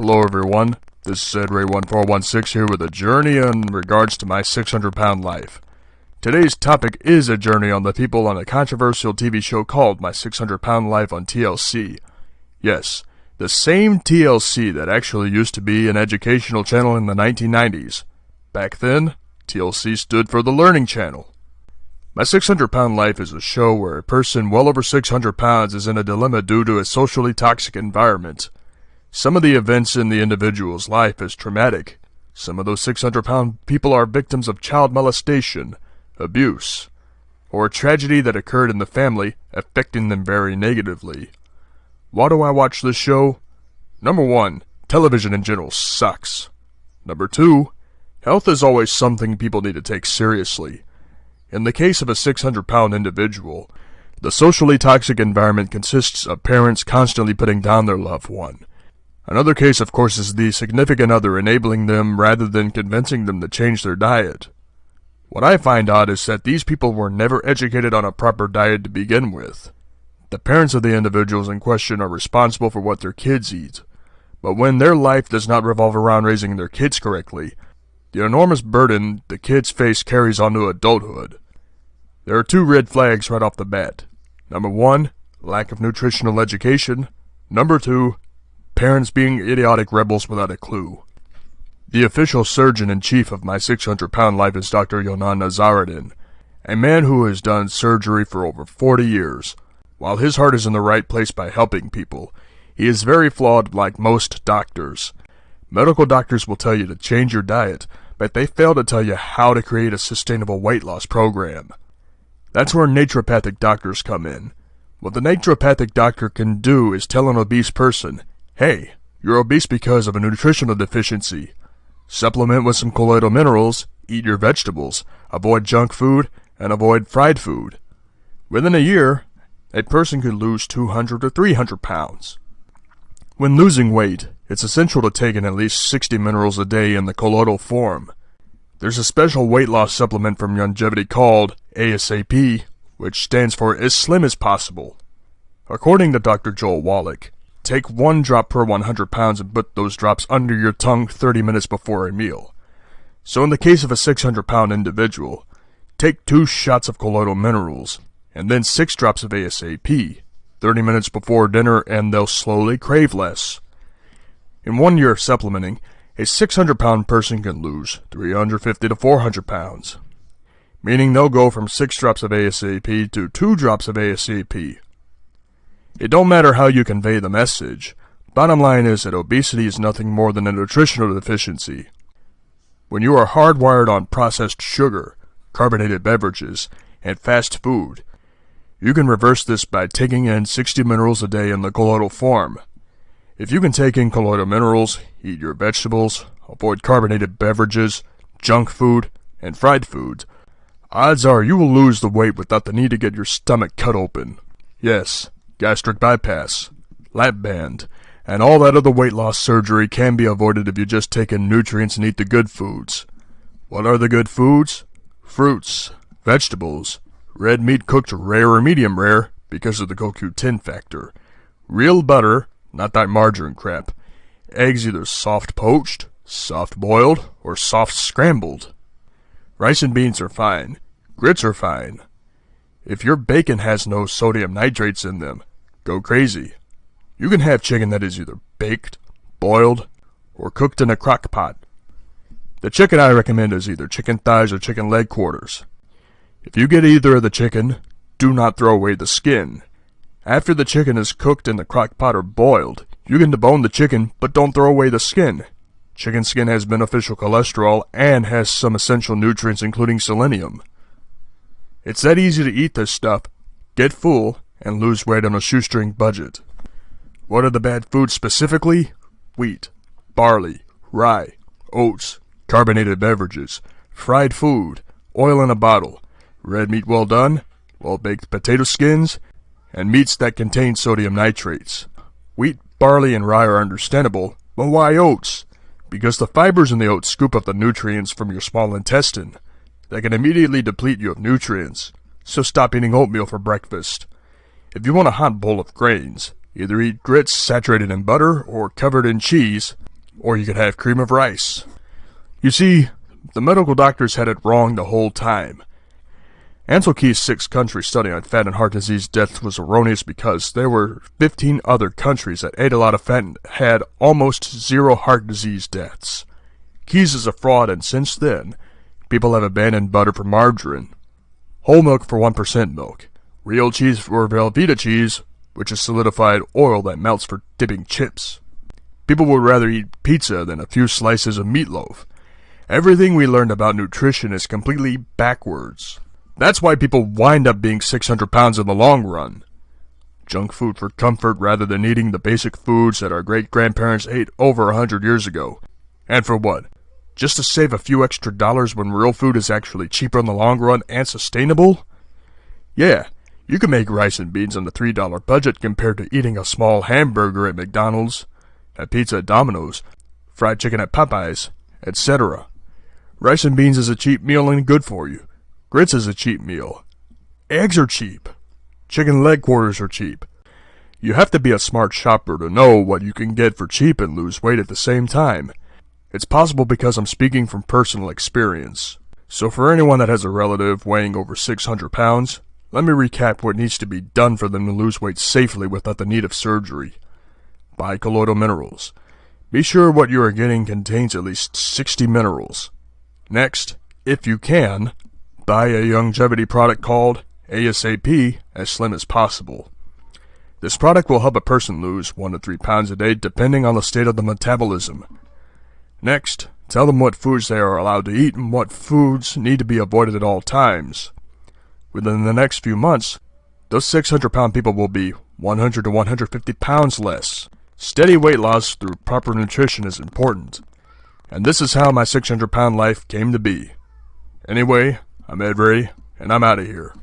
Hello everyone, this is Edray1416 here with a journey in regards to my 600-pound life. Today's topic is a journey on the people on a controversial TV show called My 600-Pound Life on TLC. Yes, the same TLC that actually used to be an educational channel in the 1990s. Back then, TLC stood for the Learning Channel. My 600-Pound Life is a show where a person well over 600 pounds is in a dilemma due to a socially toxic environment. Some of the events in the individual's life is traumatic. Some of those 600-pound people are victims of child molestation, abuse, or a tragedy that occurred in the family affecting them very negatively. Why do I watch this show? Number 1, television in general sucks. Number 2, health is always something people need to take seriously. In the case of a 600-pound individual, the socially toxic environment consists of parents constantly putting down their loved one. Another case, of course, is the significant other enabling them rather than convincing them to change their diet. What I find odd is that these people were never educated on a proper diet to begin with. The parents of the individuals in question are responsible for what their kids eat, but when their life does not revolve around raising their kids correctly, the enormous burden the kids face carries on to adulthood. There are 2 red flags right off the bat. Number 1, lack of nutritional education. Number 2, parents being idiotic rebels without a clue. The official surgeon-in-chief of my 600-pound life is Dr. Yonan Nazaruddin, a man who has done surgery for over 40 years. While his heart is in the right place by helping people, he is very flawed like most doctors. Medical doctors will tell you to change your diet, but they fail to tell you how to create a sustainable weight loss program. That's where naturopathic doctors come in. What the naturopathic doctor can do is tell an obese person, hey, you're obese because of a nutritional deficiency. Supplement with some colloidal minerals, eat your vegetables, avoid junk food, and avoid fried food. Within a year, a person could lose 200 to 300 pounds. When losing weight, it's essential to take in at least 60 minerals a day in the colloidal form. There's a special weight loss supplement from longevity called ASAP, which stands for as slim as possible. According to Dr. Joel Wallach, take 1 drop per 100 pounds and put those drops under your tongue 30 minutes before a meal. So in the case of a 600-pound individual, take 2 shots of colloidal minerals, and then 6 drops of ASAP, 30 minutes before dinner, and they'll slowly crave less. In 1 year of supplementing, a 600-pound person can lose 350 to 400 pounds, meaning they'll go from 6 drops of ASAP to 2 drops of ASAP. It don't matter how you convey the message. Bottom line is that obesity is nothing more than a nutritional deficiency. When you are hardwired on processed sugar, carbonated beverages, and fast food, you can reverse this by taking in 60 minerals a day in the colloidal form. If you can take in colloidal minerals, eat your vegetables, avoid carbonated beverages, junk food, and fried foods, odds are you will lose the weight without the need to get your stomach cut open. Yes, gastric bypass, lap band, and all that other weight loss surgery can be avoided if you just take in nutrients and eat the good foods. What are the good foods? Fruits, vegetables, red meat cooked rare or medium rare because of the CoQ10 factor, real butter, not that margarine crap, eggs either soft poached, soft boiled, or soft scrambled. Rice and beans are fine, grits are fine. If your bacon has no sodium nitrates in them, go crazy. You can have chicken that is either baked, boiled, or cooked in a crock pot. The chicken I recommend is either chicken thighs or chicken leg quarters. If you get either of the chicken, do not throw away the skin. After the chicken is cooked in the crock pot or boiled, you can debone the chicken, but don't throw away the skin. Chicken skin has beneficial cholesterol and has some essential nutrients including selenium. It's that easy to eat this stuff, get full, and lose weight on a shoestring budget. What are the bad foods specifically? Wheat, barley, rye, oats, carbonated beverages, fried food, oil in a bottle, red meat well done, well-baked potato skins, and meats that contain sodium nitrates. Wheat, barley, and rye are understandable, but why oats? Because the fibers in the oats scoop up the nutrients from your small intestine. They can immediately deplete you of nutrients, so stop eating oatmeal for breakfast. If you want a hot bowl of grains, either eat grits saturated in butter or covered in cheese, Or you could have cream of rice. You see, the medical doctors had it wrong the whole time. Ansel Keys' 6-country study on fat and heart disease deaths was erroneous because there were 15 other countries that ate a lot of fat and had almost zero heart disease deaths. Keys is a fraud, and since then, people have abandoned butter for margarine, whole milk for 1% milk, real cheese for Velveeta cheese, which is solidified oil that melts for dipping chips. People would rather eat pizza than a few slices of meatloaf. Everything we learned about nutrition is completely backwards. That's why people wind up being 600 pounds in the long run. Junk food for comfort rather than eating the basic foods that our great-grandparents ate over 100 years ago. And for what? Just to save a few extra dollars when real food is actually cheaper in the long run and sustainable? Yeah, you can make rice and beans on the $3 budget compared to eating a small hamburger at McDonald's, a pizza at Domino's, fried chicken at Popeyes, etc. Rice and beans is a cheap meal and good for you. Grits is a cheap meal. Eggs are cheap. Chicken leg quarters are cheap. You have to be a smart shopper to know what you can get for cheap and lose weight at the same time. It's possible because I'm speaking from personal experience. So for anyone that has a relative weighing over 600 pounds, let me recap what needs to be done for them to lose weight safely without the need of surgery. Buy colloidal minerals. Be sure what you are getting contains at least 60 minerals. Next, if you can, buy a longevity product called ASAP, as slim as possible. This product will help a person lose 1 to 3 pounds a day depending on the state of the metabolism. Next, tell them what foods they are allowed to eat and what foods need to be avoided at all times. Within the next few months, those 600-pound people will be 100 to 150 pounds less. Steady weight loss through proper nutrition is important. And this is how my 600-pound life came to be. Anyway, I'm Edray, and I'm out of here.